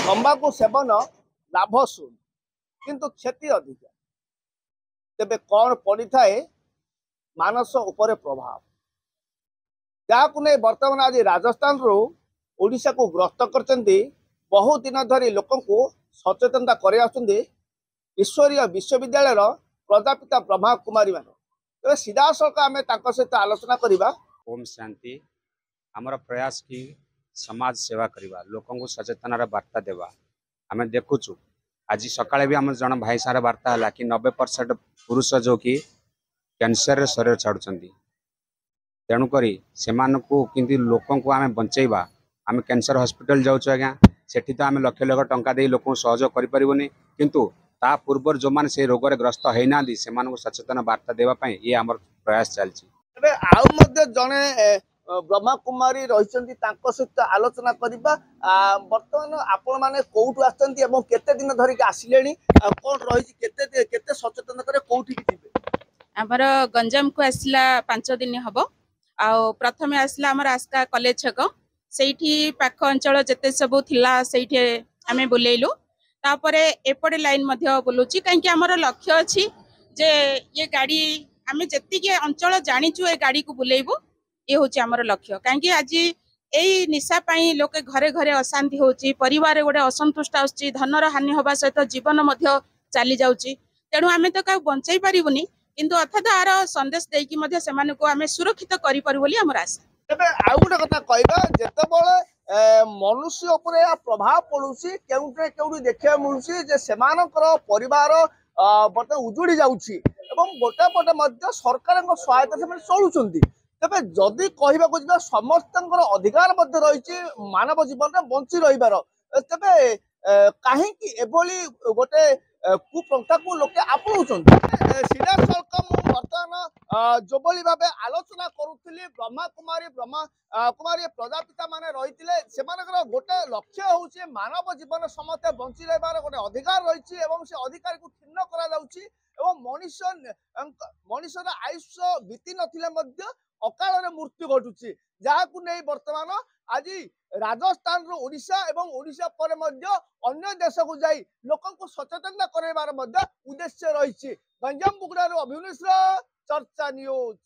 तंबाकू सेवन लाभ शून्य किंतु क्षति अधिक तेबे कौन पड़ी थाए मानस उपरे प्रभाव जहां नहीं बर्तमान आज राजस्थान रु ओडिशा को ग्रस्त करचंदी बहुत दिन धरी लोक सचेतनता कर ईश्वरीय विश्वविद्यालय प्रजापिता ब्रह्मा कुमारी मान तेज सीधा सड़क आम सहित आलोचना करवा। ओम शांति आमर प्रयास की समाज सेवा करवा लोक सचेतनार वार्ता देवा आम देखुचु आज सकाळे भी आम जन भाई सारे वार्ता है कि 90% पुरुष जो कि कैंसर शरीर छाड़ुंट तेणुक से लोक आम बंचेबा आम कैंसर हॉस्पिटल जाऊँ आज्ञा सेठी तो आम लक्ष लक्ष टंका दे लोक सहयोग करें किंतु ता पूर्व जो मैंने से रोग ग्रस्त होना से सचेतन वार्ता देवाई ये आम प्रयास चलती जड़े ब्रह्मा कुमारी रही सहित आलोचना करवा बर्तमान आपण मैंने कौटू आते दिन धरिक आसिले कौन रही केते सचेतन करे कौटी आमर गंजाम को आसला 5 दिन हम आ प्रथम आसला आमर आस्का कॉलेज छक से पाख अंचल जिते सब थिला से आम बुलेलु तापरे एपटे लाइन बुलूची कहीं आमर लक्ष्य अच्छी जे ये गाड़ी आम जी अंचल जानीचु ए गाड़ी को बुलेबू ये हूँ आमर लक्ष्य कहीं आज यही निशा लोके घरे घरे अशांति होची परिवार गोटे असंतुष्ट आसुची धनर हानि होगा सहित जीवन चली जाऊँगी तेणु आम तो क्या बंचाई पारूनी किंतु अर्थात आर संदेश देकी से आम सुरक्षित कर आशा। तेबे आउ गोटे कथा कहबा जेतेबेले मनुष्य उपरे प्रभाव पड़ुसी केउटे केउटी देखिया मिलुसी जे सेमानकर परिवार बर्तमान उजुड़ी जाउची एवं गोटे पटे मध्य सरकारक सहायता से चलुचंती तेबे जदि कहबाकू जिबा समस्तंकर अधिकार मध्य रहिछि मानव जीवन में बंची रहिबार तेबे काहेकि एभली गोटे कुप्रथा को लोके आपणाउछंती सीधा सड़क बर्तमान जो भाव आलोचना करुली ब्रह्मा कुमारी प्रजापिता माने रही गोटे लक्ष्य हूँ मानव जीवन समस्ते बंची रही गोटे अधिकार रही से अधिकार को क्षीण कर मनुष्यर आयुष्य बीती नथिले अकाल मृत्यु घटुची जहां नहीं बर्तमान आज राजस्थान रु ओडिशा एवं ओडिशा पर अन्य देश को जाई लोक सचेतन करार उद्देश्य रही। गंजाम बुगड़ा अभिनेश चर्चा न्यूज।